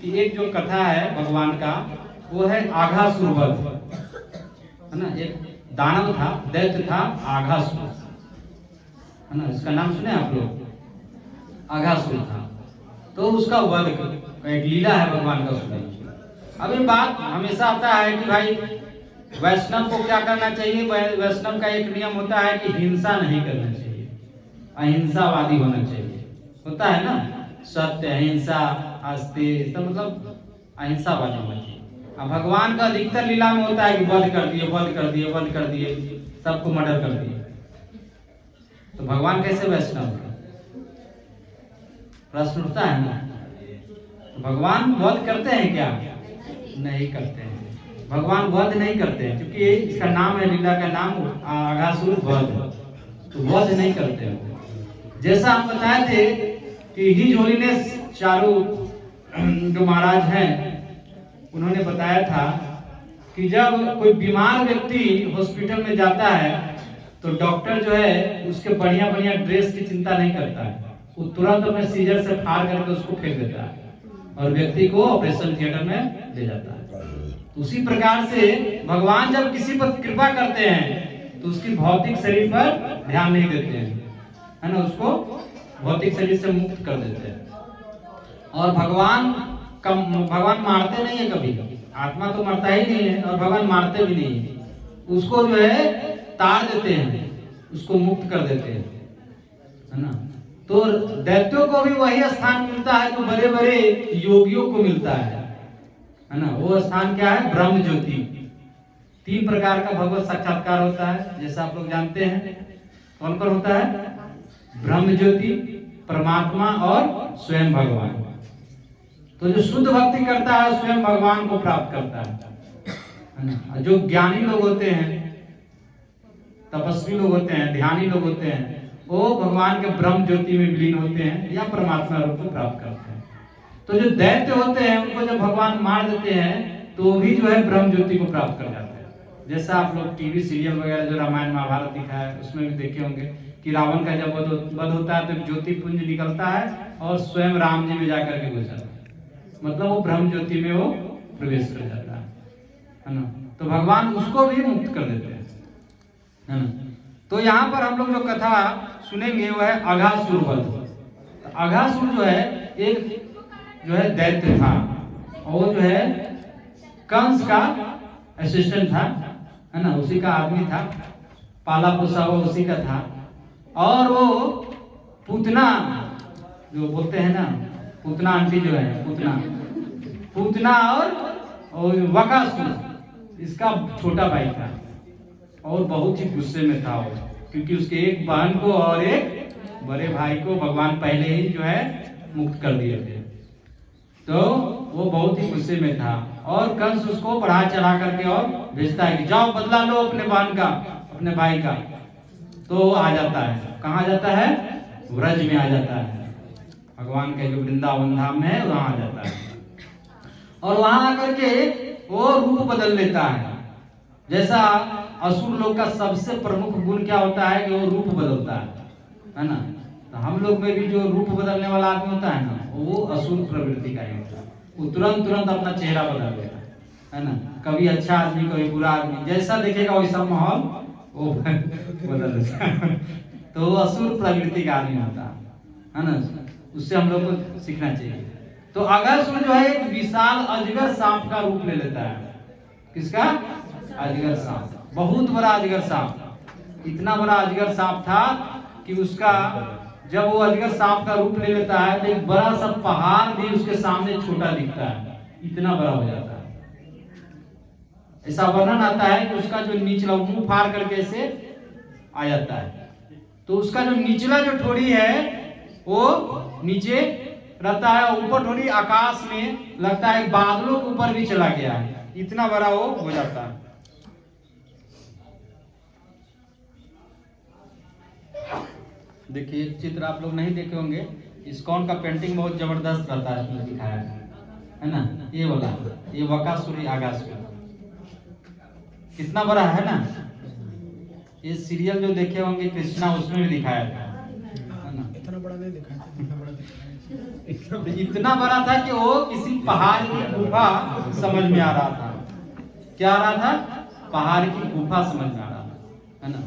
कि एक जो कथा है भगवान का वो है आघासुर वध, है ना। एक दानव था, दैत्य था आघासुर, है ना। इसका नाम सुने आप लोग? आघासुर था, तो उसका वध एक लीला है भगवान का सुने। अब ये बात हमेशा आता है कि भाई वैष्णव को क्या करना चाहिए। वैष्णव का एक नियम होता है कि हिंसा नहीं करना चाहिए, अहिंसावादी होना चाहिए, होता है ना। सत्य, अहिंसा, आस्ते, तो मतलब अहिंसावादी होना चाहिए। अब भगवान का अधिकतर लीला में होता है कि वध कर दिए, वध कर दिए, वध कर दिए, सबको मर्डर कर दिए। तो भगवान कैसे वैष्णव है? प्रश्न उठता है ना। तो भगवान वध करते हैं क्या? नहीं करते हैं। भगवान वध नहीं करते हैं, क्योंकि इसका नाम है, लीला का नाम आघासुर वध, तो वध नहीं करते हैं। जैसा हम बताए थे कि हिज होलीनेस चारू जो महाराज हैं उन्होंने बताया था कि जब कोई बीमार व्यक्ति हॉस्पिटल में जाता है तो डॉक्टर जो है उसके बढ़िया बढ़िया ड्रेस की चिंता नहीं करता है, वो तुरंत अपने सीजर से फाड़ करके उसको फेंक देता है और व्यक्ति को ऑपरेशन थिएटर में ले जाता है। तो उसी प्रकार से भगवान जब किसी पर कृपा करते हैं तो उसकी भौतिक शरीर पर ध्यान नहीं देते हैं, है ना, उसको भौतिक शरीर से मुक्त कर देते हैं। और भगवान मारते नहीं है कभी, आत्मा तो मरता ही नहीं है, और भगवान मारते भी नहीं है, उसको जो है तार देते हैं, उसको मुक्त कर देते हैं, है ना। तो दैत्यों को भी वही स्थान मिलता है जो बड़े बड़े योगियों को मिलता है ना। वो स्थान क्या है? ब्रह्म ज्योति। 3 प्रकार का भगवत साक्षात्कार होता है, जैसा आप लोग जानते हैं। कौन कौन होता है? ब्रह्म ज्योति, परमात्मा और स्वयं भगवान। तो जो शुद्ध भक्ति करता है स्वयं भगवान को प्राप्त करता है ना। जो ज्ञानी लोग होते हैं, तपस्वी लोग होते हैं, ध्यानी लोग होते हैं, वो भगवान के ब्रह्म ज्योति में विलीन होते हैं या परमात्मा रूप को प्राप्त करते हैं। तो जो दैत्य होते हैं उनको जब भगवान मार देते हैं तो भी जो है ब्रह्म ज्योति को प्राप्त कर जाते हैं। जैसा आप लोग टीवी सीरियल वगैरह जो रामायण महाभारत दिखाया है उसमें भी देखे होंगे कि रावण का जब वध होता है तो ज्योति पुंज निकलता है और स्वयं राम जी में जाकर के घुस जाता है, मतलब वो ब्रह्म ज्योति में वो प्रवेश कर जाता है ना। तो भगवान उसको भी मुक्त कर देते हैं, है ना। तो यहाँ पर हम लोग जो कथा सुनेंगे वो है अघासुर वध। अघासुर जो है एक जो है दैत्य था, और जो है कंस का असिस्टेंट था, है ना, उसी का आदमी था, पाला पोसा वो उसी का था। और वो पूतना जो बोलते हैं ना, पूतना आंटी जो है, पूतना और वकासुर इसका छोटा भाई था, और बहुत ही गुस्से में था वो, क्योंकि उसके एक बहन को और एक बड़े भाई को भगवान पहले ही जो है मुक्त कर दिए थे। तो वो बहुत ही गुस्से में था, और कंस उसको बढ़ा चढ़ा करके और भेजता है कि जाओ बदला लो अपने बहन का, अपने भाई का। तो वो आ जाता है, कहाँ जाता है? व्रज में आ जाता है, भगवान के जो वृंदावन धाम है वहां आ जाता है, और वहां आकर के वो रूप बदल लेता है। जैसा असुर लोग का सबसे प्रमुख गुण क्या होता है कि वो रूप बदलता है ना। तो हम लोग में भी जो रूप बदलने वाला आदमी होता है ना, वो असुर प्रवृत्ति का ही होता है। वो तुरंत अपना चेहरा बदल देता है ना। कभी अच्छा आदमी, कभी बुरा आदमी, जैसा देखेगा वैसा माहौल वो बदल देता है। तो वो असुर प्रवृत्ति का आदमी होता है ना। उससे हम लोग को सीखना चाहिए। तो अघासुर जो है एक विशाल अजगर सांप का रूप ले लेता है। किसका? अजगर सांप, बहुत बड़ा अजगर सांप। इतना बड़ा अजगर सांप था कि उसका जब वो अजगर सांप का रूप ले लेता है तो एक बड़ा सा पहाड़ भी उसके सामने छोटा दिखता है, इतना बड़ा हो जाता है। ऐसा वर्णन आता है कि उसका जो निचला मुंह फाड़ करके ऐसे आ जाता है, तो उसका जो निचला जो ठोड़ी है वो नीचे रहता है, और ऊपर ठोड़ी आकाश में लगता है बादलों के ऊपर भी चला गया है, इतना बड़ा वो हो जाता है। देखिए चित्र आप लोग नहीं देखे होंगे, इस्कॉन का पेंटिंग बहुत जबरदस्त रहता है, इसमें दिखाया है ना। ये वाला, ये वकासुर आघासुर कितना बड़ा है ना। ये सीरियल जो देखे होंगे कृष्णा, उसमें भी दिखाया था, है ना। इतना बड़ा नहीं दिखाया, इतना बड़ा दिखाया। इतना बड़ा था कि वो किसी पहाड़ की गुफा समझ में आ रहा था। क्या आ रहा था? पहाड़ की गुफा समझ में आ रहा था, है ना।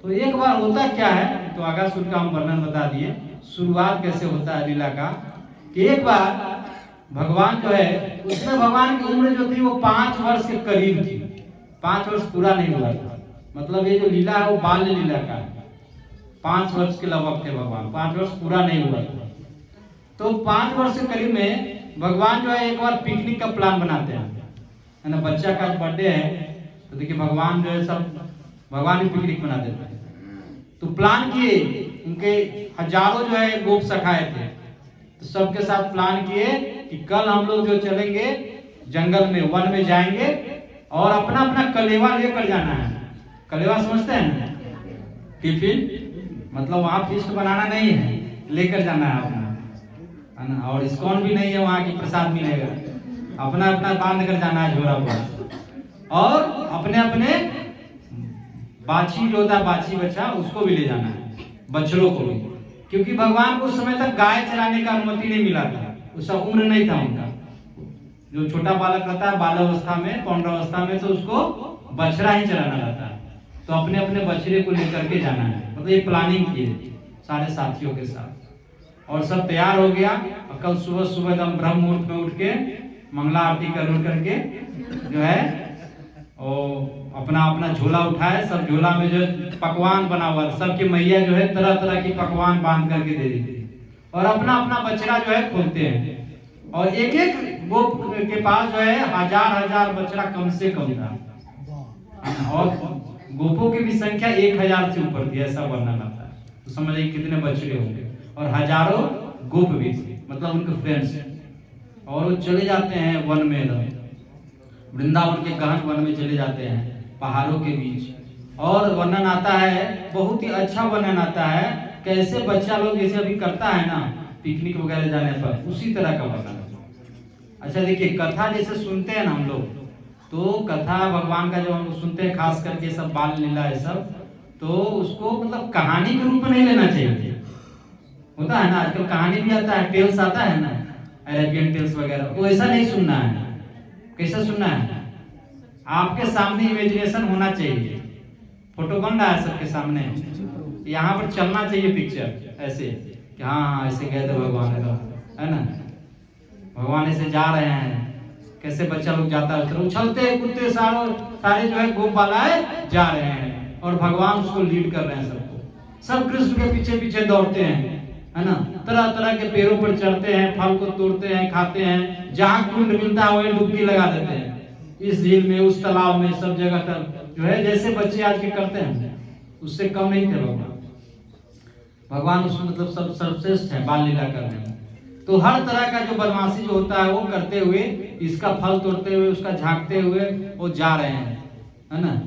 तो एक बार होता क्या है, तो अगासुर का हम वर्णन बता दिए, शुरुआत कैसे होता है लीला का, कि एक बार भगवान जो है, उसमें भगवान की उम्र जो थी वो 5 वर्ष के करीब थी। 5 वर्ष पूरा नहीं हुआ था, मतलब ये जो लीला है वो बाल्य लीला का है। 5 वर्ष के लगभग थे भगवान, 5 वर्ष पूरा नहीं हुआ था। तो 5 वर्ष के करीब में भगवान जो है एक बार पिकनिक का प्लान बनाते हैं, है ना। बच्चा का बर्थडे है, तो देखिए भगवान जो है सब भगवान भी पिकनिक मना देते हैं। तो प्लान किए, उनके हजारों जो है गोप सखाए थे, तो सबके साथ प्लान किए कि कल हम लोग जो चलेंगे जंगल में, वन में जाएंगे और अपना अपना कलेवा लेकर जाना है। कलेवा समझते हैं ना? टिफिन, मतलब वहां फीस्ट बनाना नहीं है, लेकर जाना है अपना, है ना। और इस्कॉन भी नहीं है वहां की प्रसाद मिलेगा, अपना अपना बांध कर जाना है झोरा पर। और अपने अपने बाछी जो होता है, बाछी बच्चा, उसको भी ले जाना है, बछड़ों को भी, क्योंकि भगवान को उस समय तक गाय चराने का अनुमति नहीं मिला था, उसका उम्र नहीं था उनका। जो छोटा बालक रहता है बाल्यावस्था में, पौंड्रावस्था में, तो उसको बछड़ा ही चराना रहता है। तो अपने अपने बछड़े को लेकर के जाना है, मतलब ये प्लानिंग की है सारे साथियों के साथ। और सब तैयार हो गया, और कल सुबह सुबह एकदम ब्रह्म मुहूर्त में उठ के मंगला आरती कर करके जो है और अपना अपना झोला उठाए। सब झोला में जो पकवान बना हुआ, सबकी मैया जो है तरह तरह की पकवान बांध करके दे देती है, और अपना अपना बछड़ा जो है खोलते हैं। और एक एक गोप के पास जो है हजार हजार बछड़ा कम से कम था, और गोपों की भी संख्या 1000 से ऊपर थी, ऐसा वर्णन आता है। तो समझिए कितने बछड़े होंगे, और हजारों गोप भी थे, मतलब उनके फ्रेंड्स। और वो चले जाते हैं वन में, वृंदावन के गहन वन में चले जाते हैं, पहाड़ों के बीच। और वर्णन आता है, बहुत ही अच्छा वर्णन आता है, कैसे बच्चा लोग जैसे अभी करता है ना पिकनिक वगैरह जाने पर, उसी तरह का वर्णन। अच्छा देखिए, कथा जैसे सुनते हैं ना हम लोग, तो कथा भगवान का जब हम लोग सुनते हैं, खास करके सब बाल लीला है सब, तो उसको मतलब कहानी के रूप में नहीं लेना चाहिए। होता है ना आजकल कहानी भी आता है, टेल्स आता है ना, अरेबियन टेल्स वगैरह, तो ऐसा नहीं सुनना है। कैसा सुनना है? आपके सामने इमेजिनेशन होना चाहिए, फोटो बन रहा है सबके सामने, यहाँ पर चलना चाहिए पिक्चर ऐसे कि हाँ ऐसे गए थे भगवान, है ना, भगवान ऐसे जा रहे हैं, कैसे बच्चा लोग जाता है, उछलते कूदते सारे जो है गोप बालाएं जा रहे हैं, और भगवान उसको लीड कर रहे हैं सबको। सब कृष्ण के पीछे पीछे दौड़ते हैं, है ना, तरह तरह के पेड़ों पर चढ़ते हैं, फल को तोड़ते हैं, खाते हैं, जहाँ कुंड मिलता है वहीं डुबकी लगा देते हैं, इस झील में, उस तालाब में, सब जगह तक जो है जैसे बच्चे आज के करते हैं, उससे कम नहीं थे भगवान। भगवान उसमें मतलब सब सर्वश्रेष्ठ है बाल लीला करने में। तो हर तरह का जो बदमाशी जो होता है वो करते हुए, इसका फल तोड़ते हुए, उसका झांकते हुए वो जा रहे हैं, है ना।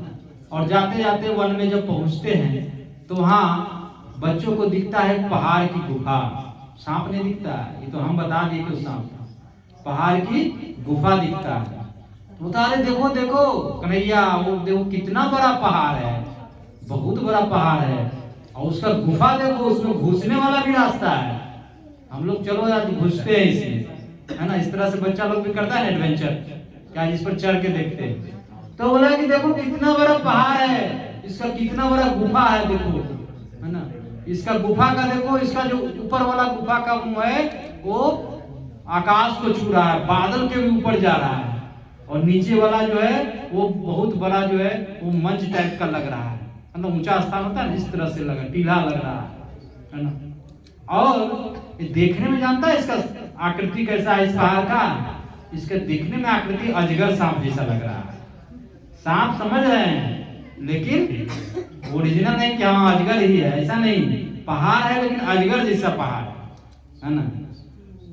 और जाते जाते वन में जब पहुंचते हैं, तो वहाँ बच्चों को दिखता है पहाड़ की गुफा। सांप नहीं दिखता, ये तो हम बता दिए कि सांप, पहाड़ की गुफा दिखता है। तो बता रहे देखो देखो कन्हैया, वो देखो कितना बड़ा पहाड़ है, बहुत बड़ा पहाड़ है, और उसका गुफा देखो, उसमें घुसने वाला भी रास्ता है। हम लोग चलो यार घुसते हैं इसमें, है ना। इस तरह से बच्चा लोग भी करता है ना एडवेंचर, क्या इस पर चढ़ के देखते हैं। तो बोला कि देखो कितना बड़ा पहाड़ है, इसका कितना बड़ा गुफा है, देखो, है ना। इसका गुफा का देखो, इसका जो ऊपर वाला गुफा का मुंह है वो आकाश को छू रहा है, बादल के भी ऊपर जा रहा है, और नीचे वाला जो है वो बहुत बड़ा जो है वो मंच टाइप का लग रहा है, मतलब ऊंचा स्थान होता है ना, इस तरह से लगा, टीला लग रहा है ना। और ये देखने में, जानता है इसका आकृति कैसा है इस पहाड़ का, इसके देखने में आकृति अजगर सांप जैसा लग रहा है। सांप समझ रहे हैं, लेकिन ओरिजिनल नहीं कि हाँ अजगर ही है, ऐसा नहीं। पहाड़ है लेकिन अजगर जैसा पहाड़ है ना,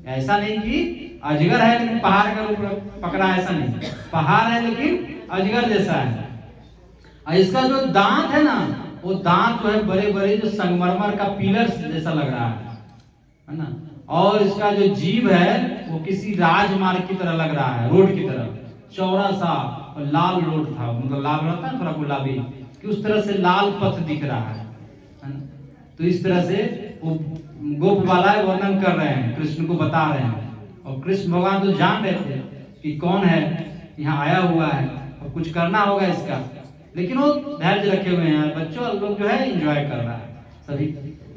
ऐसा नहीं कि अजगर है लेकिन पहाड़ का रूप पकड़ा, ऐसा नहीं। पहाड़ है लेकिन अजगर जैसा है। और इसका जो दांत है ना, वो दांत जो है बड़े बड़े जो संगमरमर का पिलर जैसा लग रहा है ना। और इसका जो जीभ है वो किसी राजमार्ग की तरह लग रहा है, रोड की तरह, चौड़ा सा और लाल रोड था, मतलब लाल रहता है थोड़ा गुलाबी, कि उस तरह से लाल पथ दिख रहा है ना। तो इस तरह से वो गोप बाला वर्णन कर रहे हैं, कृष्ण को बता रहे हैं। और कृष्ण भगवान तो जान रहे थे कि कौन है यहाँ आया हुआ है और कुछ करना होगा इसका, लेकिन वो धैर्य रखे हुए हैं। बच्चों लोग जो है एंजॉय कर रहा है, सभी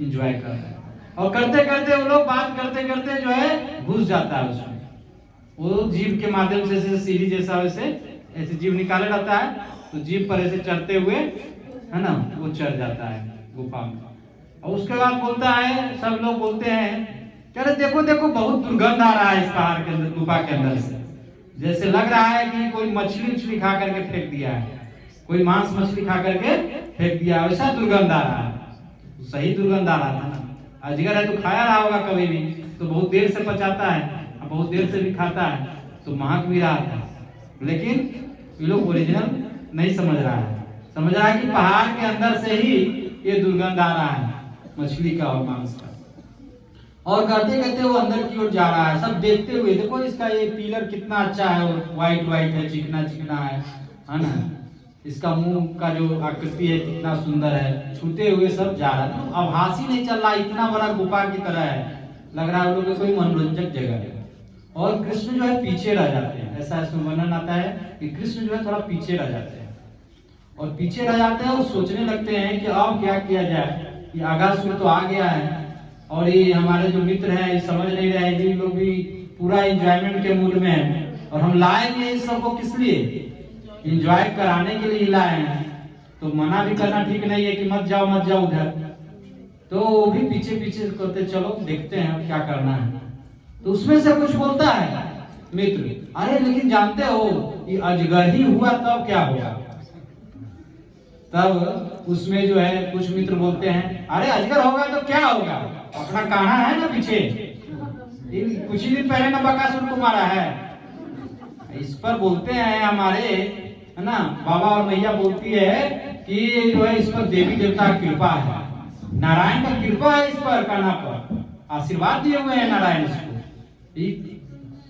एंजॉय कर रहे हैं। और करते करते वो लोग बात करते करते जो है घुस जाता है उसमें। वो जीभ के माध्यम से जैसे सीढ़ी जैसा वैसे ऐसे जीभ निकाले रहता है, तो जीभ पर ऐसे चढ़ते हुए है ना वो चढ़ जाता है गुफा में। और उसके बाद बोलता है, सब लोग बोलते हैं अरे देखो देखो बहुत दुर्गंध आ रहा है इस पहाड़ के अंदर, गुफा के अंदर से, जैसे लग रहा है कि कोई मछली उछली खा करके फेंक दिया है, कोई मांस मछली खा करके फेंक दिया, वैसा दुर्गंध आ रहा है। सही दुर्गंध आ रहा था ना, अजगर है तो खाया रहा होगा कभी भी, तो बहुत देर से पचाता है, बहुत देर से भी खाता है, तो महक भी रहा था। लेकिन ये लोग ओरिजिनल नहीं समझ रहा है, समझ रहा है कि पहाड़ के अंदर से ही ये दुर्गंध आ रहा है मछली का और मांस का। और करते करते वो अंदर की ओर जा रहा है, सब देखते हुए, देखो इसका ये पिलर कितना अच्छा है, व्हाइट व्हाइट है, चिकना चिकना है ना, इसका मुंह का जो आकृति है कितना सुंदर है, छूते हुए सब जा रहा है। अब हाथ नहीं चल रहा, इतना बड़ा गुफा की तरह है, लग रहा है लोगों को कोई मनोरंजक जगह है। और कृष्ण जो है पीछे रह जाते हैं, ऐसा इसमें वर्णन आता है कि कृष्ण जो है थोड़ा पीछे रह जाते हैं, और पीछे रह जाते हैं और सोचने लगते हैं कि अब क्या किया जाए, ये अगासुर तो आ गया है और ये हमारे जो मित्र हैं ये समझ नहीं रहे, ये लोग भी पूरा एंजॉयमेंट के मूड में हैं, और हम लाए भी इस सबको किस लिए, एंजॉय कराने के लिए लाए हैं, तो मना भी करना ठीक नहीं है कि मत जाओ उधर। तो वो भी पीछे पीछे करते, चलो देखते हैं क्या करना है। तो उसमें से कुछ बोलता है मित्र, अरे लेकिन जानते हो ये अजगर ही हुआ तब क्या होगा। तब उसमें जो है कुछ मित्र बोलते हैं, अरे अजगर होगा तो क्या होगा, अपना कान्हा है ना पीछे, कुछ ही दिन पहले ना बकासुर को मारा है। इस पर बोलते हैं हमारे है ना बाबा और मैया बोलती है कि जो है इस पर देवी देवता की कृपा है, नारायण का कृपा है इस पर, कान्हा पर आशीर्वाद दिए हुए हैं नारायण इसको,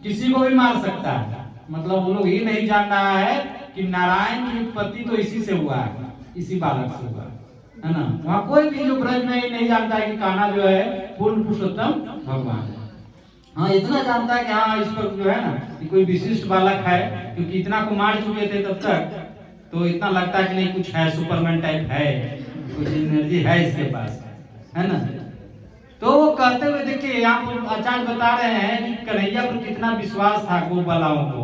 किसी को भी मार सकता है। मतलब वो लोग ये नहीं जान रहा है कि नारायण की उत्पत्ति तो इसी से हुआ है, इसी बालक से हुआ है ना। वहाँ कोई भी जो ब्रज में नहीं जानता है कि कान्हा जो है पूर्ण पुरुषोत्तम भगवान है। हाँ इतना जानता है कि हाँ इस पर जो है ना कि कोई विशिष्ट बालक है, क्योंकि इतना को मार चुके थे तब तक, तो इतना लगता है कि नहीं कुछ है, सुपरमैन टाइप है, कुछ एनर्जी है इसके पास, है ना। तो वो कहते हुए देखिए यहाँ आचार्य बता रहे हैं कि कन्हैया पर कितना विश्वास था गोपालाओं को,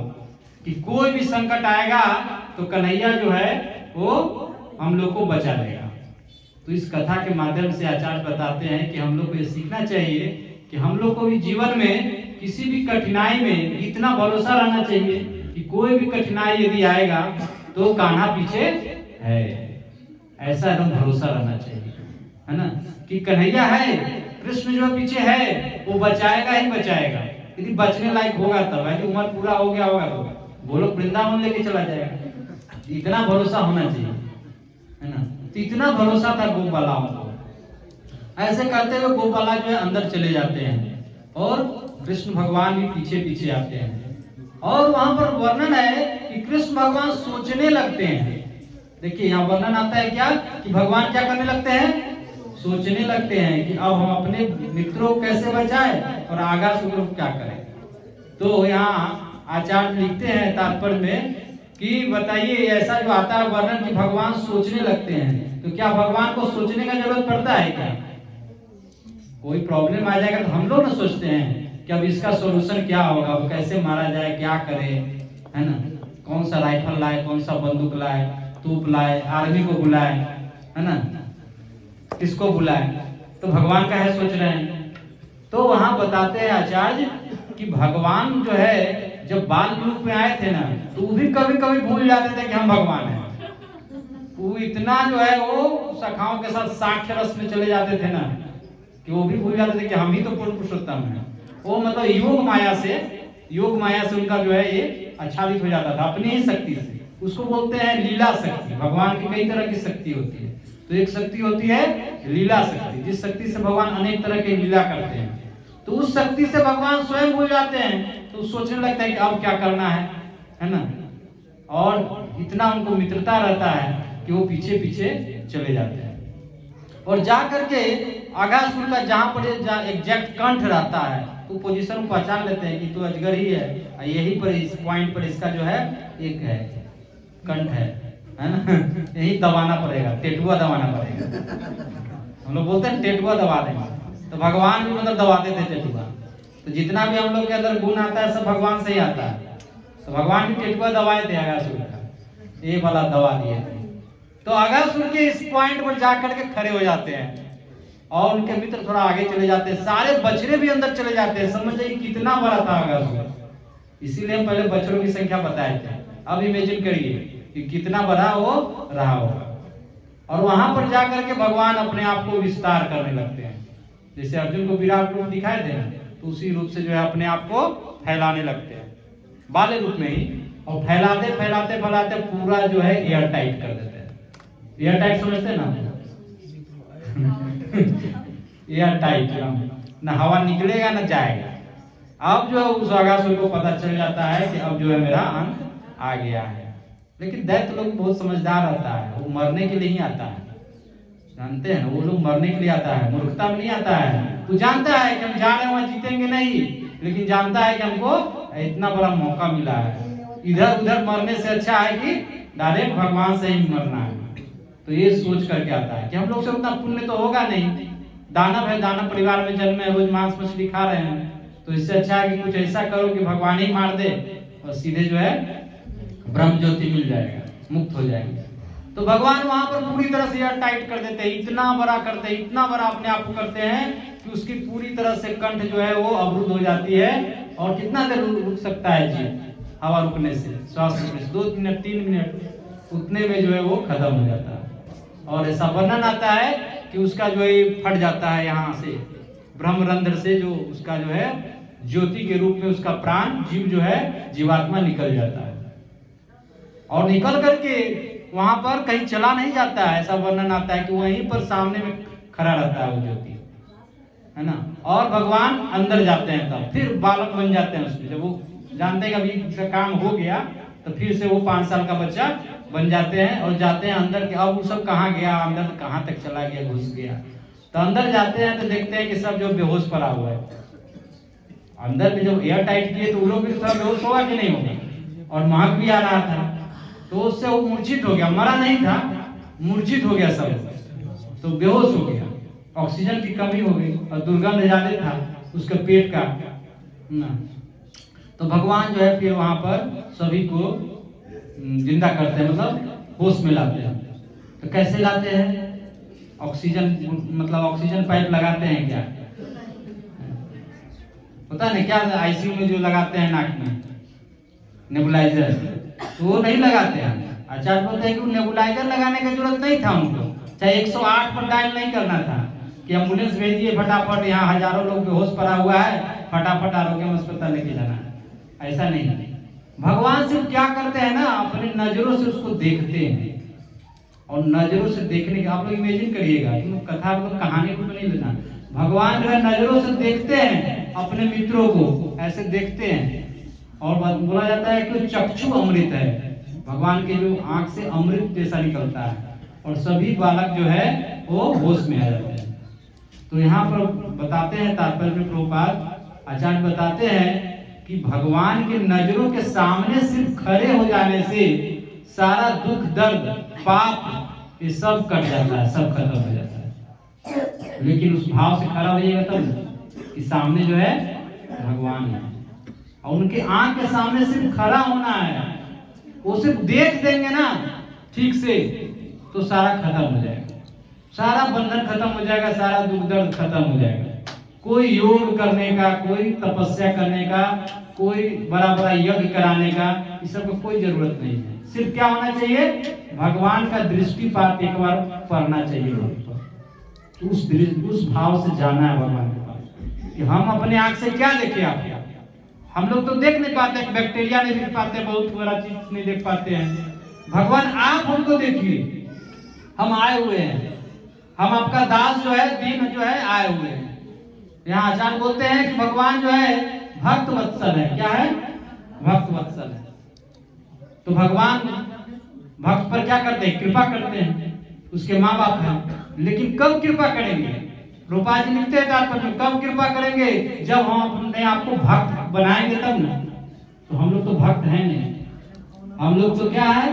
कि कोई भी संकट आएगा तो कन्हैया जो है वो हम लोग को बचा लेगा। तो इस कथा के माध्यम से आचार्य बताते हैं कि हम लोग को ये सीखना चाहिए कि हम लोग को भी जीवन में किसी भी कठिनाई में इतना भरोसा रहना चाहिए कि कोई भी कठिनाई यदि आएगा तो कान्हा पीछे है, ऐसा एकदम भरोसा रहना चाहिए, है ना, कि कन्हैया है, कृष्ण जो पीछे है वो बचाएगा ही बचाएगा। यदि बचने लायक होगा तब, यदि उम्र पूरा हो गया होगा तो गोलोक वृंदावन लेके चला जाएगा। इतना भरोसा होना चाहिए, है ना। तो इतना भरोसा था गोपालाओं को। ऐसे करते हुए गोपाला जो है अंदर चले जाते हैं और कृष्ण भगवान भी पीछे पीछे आते हैं। और वहां पर वर्णन है कि कृष्ण भगवान सोचने लगते हैं। देखिए यहाँ वर्णन आता है क्या कि भगवान क्या करने लगते हैं, सोचने लगते हैं कि अब हम अपने मित्रों को कैसे बचाएं और आगासुर को क्या करें। तो यहाँ आचार्य लिखते हैं तात्पर्य में कि बताइए ऐसा जो आता है वर्णन कि भगवान सोचने लगते हैं, तो क्या भगवान को सोचने का जरूरत पड़ता है क्या। कोई प्रॉब्लम आ जाएगा तो हम लोग ना सोचते हैं कि अब इसका सोल्यूशन क्या होगा, अब कैसे मारा जाए, क्या करे, है ना, कौन सा राइफल लाए, कौन सा बंदूक लाए, तोप लाए, आर्मी को बुलाए, है ना, किसको बुलाए। तो भगवान का है सोच रहे हैं। तो वहां बताते हैं आचार्य कि भगवान जो है जब बाल रूप में आए थे ना तो वो भी कभी कभी भूल जाते थे कि हम भगवान हैं। वो इतना जो है वो सखाओं के साथ साक्ष्य रस में चले जाते थे ना कि वो भी भूल जाते थे कि हम ही तो पूर्ण पुरुषोत्तम हैं। वो मतलब योग माया से उनका जो है ये आच्छादित हो जाता था अपनी ही शक्ति से। उसको बोलते हैं लीला शक्ति। भगवान की कई तरह की शक्ति होती है, तो एक शक्ति होती है लीला शक्ति, जिस शक्ति से भगवान अनेक तरह की लीला करते हैं। तो उस शक्ति से भगवान स्वयं भूल जाते हैं, तो सोचने लगता है कि अब क्या करना है ना। और इतना उनको मित्रता रहता है कि वो पीछे पीछे चले जाते हैं और जा करके अघासुर का जहाँ पर एग्जैक्ट कंठ रहता है तो पोजीशन को पहचान लेते हैं कि तो अजगर ही है, यही पर इस पॉइंट पर इसका जो है एक है कंठ है ना, यही दबाना पड़ेगा, टेटुआ दबाना पड़ेगा। हम लोग बोलते हैं टेटुआ दबा देंगे, तो भगवान भी मतलब दबाते थे टेटुआ। तो जितना भी हम लोग के अंदर गुण आता है सब भगवान से ही आता है, तो भगवान भी टेटुआ दबाए थे अघासुर का, ये वाला दबा दिए थे। तो अघासुर के इस पॉइंट पर जाकर के खड़े हो जाते हैं और उनके मित्र थोड़ा आगे चले जाते हैं, सारे बछड़े भी अंदर चले जाते हैं। समझ जाइए कितना बड़ा था अघासुर, इसीलिए हम पहले बछड़ों की संख्या बताए थे। अब इमेजिन करिए कि कितना बड़ा वो रहा होगा। और वहां पर जाकर के भगवान अपने आप को विस्तार करने लगते हैं, जैसे अर्जुन को विराट रूप दिखाए थे ना, तो उसी रूप से जो है अपने आप को फैलाने लगते हैं बाले रूप में ही, और फैलाते फैलाते फैलाते पूरा जो है एयर टाइट कर देते हैं। एयर टाइट समझते ना, एयर टाइट, ना हवा निकलेगा ना जाएगा। अब जो है उस अघासुर को पता चल जाता है कि अब जो है मेरा अंत आ गया है। लेकिन दैत्य लोग बहुत समझदार रहता है, वो मरने के लिए ही आता है, जानते हैं ना, वो लोग मरने के लिए आता है, मूर्खता में नहीं आता है। वो जानता है कि हम जा रहे हैं वहां जीतेंगे नहीं, लेकिन जानता है कि हमको इतना बड़ा मौका मिला है, इधर उधर मरने से अच्छा है कि डायरेक्ट भगवान से ही मरना है। तो ये सोच करके आता है कि हम लोग से उतना पुण्य तो होगा नहीं, दानव है, दानव परिवार में जन्मे, रोज मांस मछली खा रहे हैं, तो इससे अच्छा है कि कुछ ऐसा करो कि भगवान ही मार दे और सीधे जो है ब्रह्म ज्योति मिल जाएगा, मुक्त हो जाएंगे। तो भगवान वहां पर पूरी तरह से एयर टाइट कर देते हैं, इतना बड़ा करते हैं, इतना बड़ा अपने आप को करते हैं कि उसकी पूरी तरह से कंठ जो है वो अवरुद्ध हो जाती है। और कितना देर रुक सकता है जी, हवा रुकने से, श्वास रुकने से 2 मिनट 3 मिनट, उतने में जो है वो खत्म हो जाता है। और ऐसा वर्णन आता है कि उसका जो है फट जाता है यहाँ से ब्रह्मरंध्र से, जो उसका जो है ज्योति के रूप में उसका प्राण जीव जो है जीवात्मा निकल जाता है, और निकल करके वहां पर कहीं चला नहीं जाता है। ऐसा वर्णन आता है कि वहीं पर सामने में खड़ा रहता है वो ज्योति, है ना। और भगवान अंदर जाते हैं, तब फिर बालक बन जाते हैं उसमें। जब वो जानते हैं कि अभी इसका काम हो गया, तो फिर से वो 5 साल का बच्चा बन जाते हैं और जाते हैं अंदर के। अब वो सब कहाँ गया, अंदर कहाँ तक चला गया, घुस गया। तो अंदर जाते हैं तो देखते हैं कि सब जो बेहोश पड़ा हुआ है। अंदर में जब एयर टाइट किए तो वो लोग भी सब बेहोश होगा कि नहीं होगा, और महक भी आ रहा था, तो उससे वो मूर्छित हो गया, मरा नहीं था, मूर्छित हो गया सब, तो बेहोश हो गया, ऑक्सीजन की कमी हो गई और दुर्गंध ज्यादा था उसके पेट का ना। तो भगवान जो है फिर वहां पर सभी को जिंदा करते हैं, मतलब होश में लाते हैं। तो कैसे लाते हैं? ऑक्सीजन, मतलब ऑक्सीजन पाइप लगाते हैं क्या, पता नहीं क्या, आईसीयू में जो लगाते हैं नाक में नेबुलाइजर, तो वो नहीं लगाते हैं। आचार्य बोलते हैं कि नेबुलाइजर लगाने की जरूरत नहीं था उनको, चाहे 108 पर डायल नहीं करना था कि एम्बुलेंस भेजिए फटाफट, यहाँ हजारों लोग बेहोश पड़ा हुआ है, फटाफट आरोग्य अस्पताल लेके जाना है, ऐसा नहीं है। भगवान सिर्फ क्या करते हैं ना, अपने नजरों से उसको देखते हैं, और नजरों से देखने का आप लोग इमेजिन करिएगा, कथा मतलब कहानी को नहीं लेना। भगवान जो है नजरों से देखते हैं अपने मित्रों को, ऐसे देखते हैं, और बोला जाता है कि चक्षु अमृत है, भगवान के जो आंख से अमृत जैसा निकलता है, और सभी बालक जो है वो होश में आ जाते हैं। तो यहाँ पर बताते हैं तात्पर्य में प्रभुपाद आचार्य बताते हैं कि भगवान के नजरों के सामने सिर्फ खड़े हो जाने से सारा दुख दर्द पाप ये सब कट जाता है, सब खत्म हो जाता है। लेकिन उस भाव से खड़ा होइएगा तब कि सामने जो है भगवान है, और उनके आंख के सामने सिर्फ खड़ा होना है, वो सिर्फ देख देंगे ना ठीक से तो सारा खत्म हो जाएगा, सारा बंधन खत्म हो जाएगा, सारा दुख दर्द खत्म हो जाएगा। कोई योग करने का, कोई तपस्या करने का, कोई बड़ा बड़ा यज्ञ कराने का, इस सब को कोई जरूरत नहीं है। सिर्फ क्या होना चाहिए, भगवान का दृष्टिपात एक बार पढ़ना चाहिए, उस भाव से जाना है भगवान के पास कि हम अपने आंख से क्या देखें। आप हम लोग तो देख नहीं पाते, बैक्टीरिया नहीं देख पाते, बहुत बड़ा चीज नहीं देख पाते हैं। भगवान आप हमको देखिए, हम आए हुए हैं, हम आपका दास जो है, दीन जो है, आए हुए हैं। यहाँ आचार्य बोलते हैं कि भगवान जो है भक्त वत्सल है। क्या है? भक्त वत्सल है। तो भगवान भक्त पर क्या करते हैं? कृपा करते हैं, उसके माँ बाप हैं। लेकिन कब कृपा करेंगे? रूपा जी लिखते हैं तात्पर्य में, कब कृपा करेंगे? जब हम अपने आपको भक्त बनाएंगे तब ना। तो हम लोग तो भक्त हैं नहीं, हम लोग तो क्या है,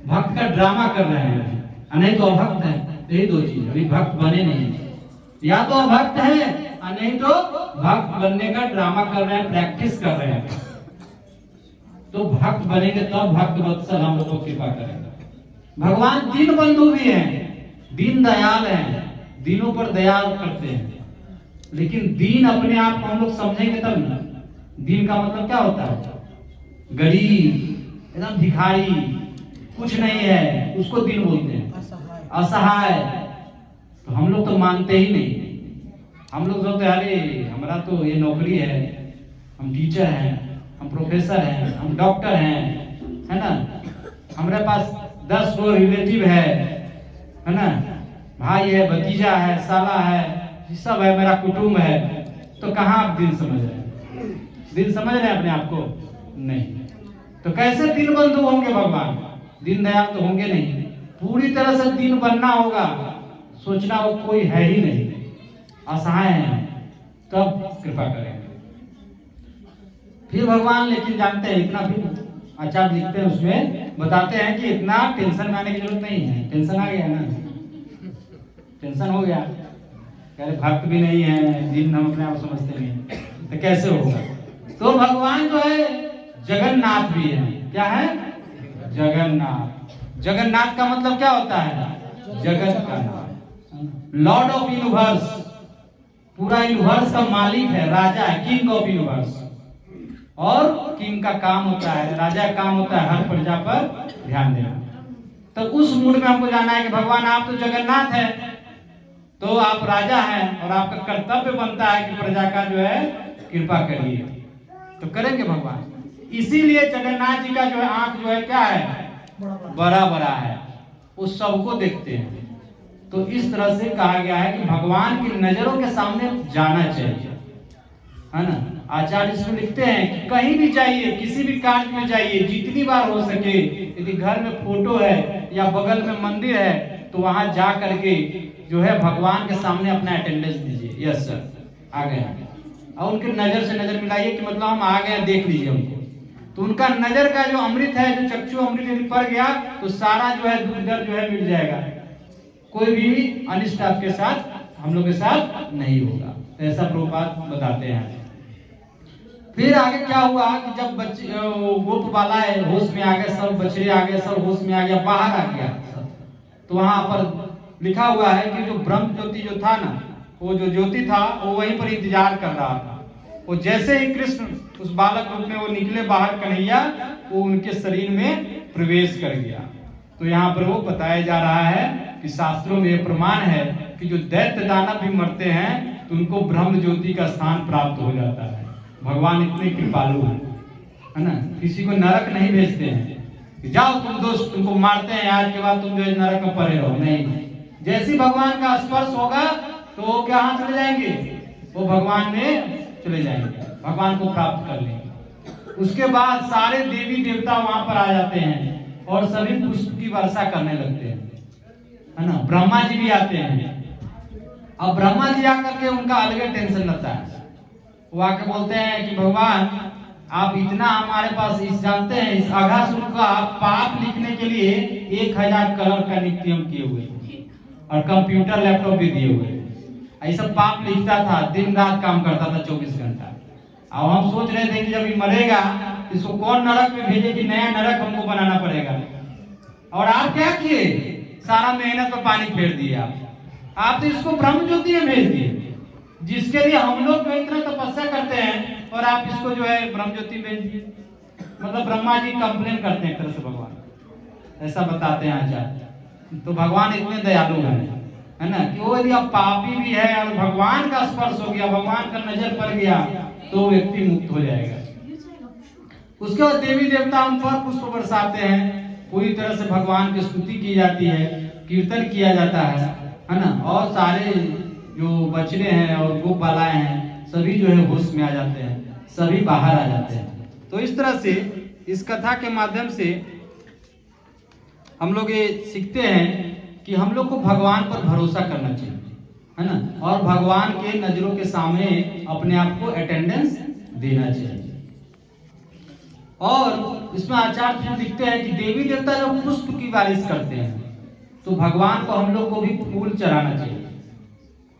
भक्त का ड्रामा कर रहे हैं, नहीं तो अभक्त है। यही दो चीज, अभी भक्त बने नहीं, या तो अभक्त है और नहीं तो भक्त बनने का ड्रामा कर रहे हैं, प्रैक्टिस कर रहे हैं। तो भक्त बनेंगे तब भक्त वत्सल हम लोग को कृपा करेंगे। भगवान दीन बंधु भी हैं, दीन दयाल हैं, दीनों पर दया करते हैं। लेकिन दीन अपने आप को हम लोग समझेंगे तब ना। दीन का मतलब क्या होता है? गरीब, एकदम भिखारी, कुछ नहीं है, उसको दीन बोलते हैं। असहाय, तो हम लोग तो मानते ही नहीं। हम लोग सोचते अरे हमारा तो ये नौकरी है, हम टीचर हैं, हम प्रोफेसर हैं, हम डॉक्टर हैं, है ना, हमारे पास 10 गो रिलेटिव है ना, भाई है, भतीजा है, साला है, सब है, मेरा कुटुंब है। तो कहाँ आप दिन समझ रहे हैं? दिन समझ रहे हैं अपने आप को? नहीं। तो कैसे दीन बंधु होंगे भगवान? दीन दयाल तो होंगे नहीं। पूरी तरह से दीन बनना होगा, सोचना वो कोई है ही नहीं, असहाय है, तब कृपा करेंगे। फिर भगवान लेकिन जानते हैं इतना, फिर आचार्य लिखते हैं उसमें, बताते हैं कि इतना टेंशन में आने की जरूरत नहीं है। टेंशन आ गया ना, टेंशन हो गया, कह रहे भक्त भी नहीं है, दीन हम अपने आप समझते नहीं, तो कैसे होगा? तो भगवान जो है जगन्नाथ भी है। क्या है? जगन्नाथ। जगन्नाथ का मतलब क्या होता है? जगत का नाथ, लॉर्ड ऑफ यूनिवर्स, पूरा यूनिवर्स का मालिक है, राजा है, किंग ऑफ यूनिवर्स। और किंग का काम होता है, राजा का काम होता है हर प्रजा पर ध्यान देना। तो उस मूड में हमको जाना है कि भगवान आप तो जगन्नाथ है, तो आप राजा हैं और आपका कर्तव्य बनता है कि प्रजा का जो है कृपा करिए। तो करेंगे भगवान। इसीलिए जगन्नाथ जी का जो है आंख जो है क्या है? बड़ा बड़ा है, वो सबको देखते हैं। तो इस तरह से कहा गया है कि भगवान की नजरों के सामने जाना चाहिए, है ना। आचार्य इसमें लिखते हैं कि कहीं भी जाइए, किसी भी कार्य में जाइए, जितनी बार हो सके, यदि घर में फोटो है या बगल में मंदिर है तो वहां जा करके जो है भगवान के सामने अपना अटेंडेंस दीजिए, यस सर आ गए, और उनकी नजर से नजर मिलाइए कि मतलब हम आ गए, देख लीजिए हमको। तो उनका नजर का जो अमृत है, जो चक्षु अमृत यदि पड़ गया तो सारा जो है दुख दर्द जो है मिट जाएगा, कोई भी अनिष्ट आपके साथ, हम लोग के साथ नहीं होगा। ऐसा प्रभुपाद बताते हैं। फिर आगे क्या हुआ कि जब बच्चे गोप वाला है होश में आ गए, सब बछड़े आ गए, सब होश में आ गया, बाहर आ गया, तो वहां पर लिखा हुआ है कि जो ब्रह्म ज्योति जो था ना, वो जो ज्योति था वो वहीं पर इंतजार कर रहा था। वो जैसे ही कृष्ण उस बालक रूप में वो निकले बाहर, कन्हैया वो उनके शरीर में प्रवेश कर गया। तो यहाँ पर वो बताया जा रहा है कि शास्त्रों में प्रमाण है कि जो दैत्य दानव भी मरते हैं तो उनको ब्रह्म ज्योति का स्थान प्राप्त हो जाता है। भगवान इतने कृपालु है ना, किसी को नरक नहीं भेजते हैं कि जाओ तुम दोस्त, तुमको मारते हैं, आज के बाद तुम जो नरक में पड़े रहो, नहीं। जैसे भगवान का स्पर्श होगा तो वो कहाँ चले जाएंगे? वो भगवान में चले जाएंगे, भगवान को प्राप्त कर लेंगे। उसके बाद सारे देवी देवता वहां पर आ जाते हैं और सभी पुष्प की वर्षा करने लगते हैं, है ना। ब्रह्मा जी भी आते हैं। अब ब्रह्मा जी आकर के उनका अलग टेंशन रहता है, वो आके बोलते हैं कि भगवान आप इतना हमारे पास इस जानते हैं, इस अघासुर का पाप लिखने के लिए 1000 कलर का नित्यम किए हुए और कंप्यूटर लैपटॉप भी दिए हुए, ऐसा पाप लिखता था, दिन रात काम करता था 24 घंटा। अब हम सोच रहे थे कि जब ये मरेगा इसको कौन नरक में भेजे कि नया नरक हमको बनाना पड़ेगा। और आप क्या किए? सारा मेहनत पर पानी फेर दिया। आप तो इसको ब्रह्म ज्योति में भेज दिए, जिसके लिए हम लोग इतना तपस्या करते हैं, और आप इसको जो है ब्रह्म ज्योति भेज दिए। मतलब ब्रह्मा जी कंप्लेन करते हैं एक तरह से भगवान, ऐसा बताते हैं आचार्य। तो भगवान इतने दयालु है ना, कि वो यदि अब पापी भी है और भगवान का स्पर्श हो गया, भगवान का नजर पड़ गया तो व्यक्ति मुक्त हो जाएगा। उसके बाद देवी देवता उन पर पुष्प बरसाते हैं, पूरी तरह से भगवान की स्तुति की जाती है, कीर्तन किया जाता है ना। और सारे जो बछड़े हैं और गोपालाएं हैं सभी जो है होश में आ जाते हैं, सभी बाहर आ जाते हैं। तो इस तरह से इस कथा के माध्यम से हम लोग ये सीखते हैं कि हम लोग को भगवान पर भरोसा करना चाहिए। है ना, और भगवान के नजरों के सामने अपने आप को अटेंडेंस देना चाहिए। और इसमें आचार्य जी लिखते हैं कि देवी देवता जब पुष्प की बारिश करते हैं तो भगवान को हम लोग को भी फूल चढ़ाना चाहिए,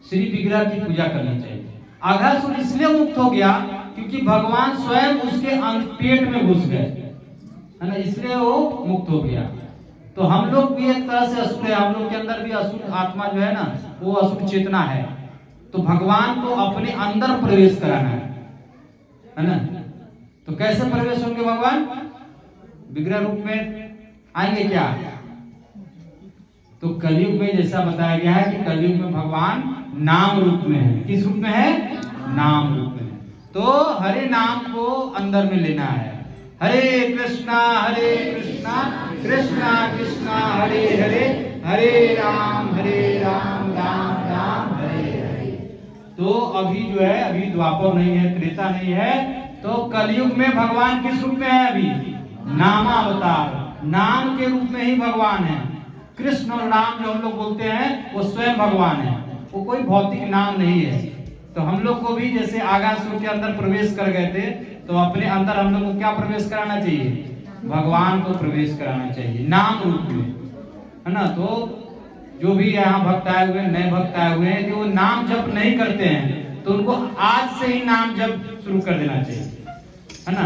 श्री विग्रह की पूजा करनी चाहिए। अघासुर इसलिए मुक्त हो गया क्योंकि भगवान स्वयं उसके पेट में घुस गए, है ना, इसलिए वो मुक्त हो गया। तो हम लोग भी एक तरह से असुर है, हम लोग के अंदर भी असुर आत्मा जो है ना, वो असुर चेतना है। तो भगवान को अपने अंदर प्रवेश कराना है ना। तो कैसे प्रवेश होंगे भगवान? विग्रह रूप में आएंगे क्या? तो कलयुग में जैसा बताया गया है कि कलयुग में भगवान नाम रूप में है। किस रूप में है? नाम रूप में है। तो हरे नाम को अंदर में लेना है। हरे कृष्णा कृष्णा कृष्णा हरे हरे, हरे राम राम राम हरे हरे। तो अभी जो है, अभी द्वापर नहीं है, त्रेता नहीं है, तो कलयुग में भगवान किस रूप में है? अभी नामावतार, नाम के रूप में ही भगवान है। कृष्ण और राम जो हम लोग बोलते हैं वो स्वयं भगवान है, वो कोई भौतिक नाम नहीं है। तो हम लोग को भी जैसे आगासुर के अंदर प्रवेश कर गए थे, तो अपने अंदर हम लोग को क्या प्रवेश कराना चाहिए? भगवान को प्रवेश कराना चाहिए नाम रूप में, है ना। तो जो भी यहाँ भक्त आए हुए, नए भक्त आए हुए हैं, जो नाम जप नहीं करते हैं, तो उनको आज से ही नाम जप शुरू कर देना चाहिए।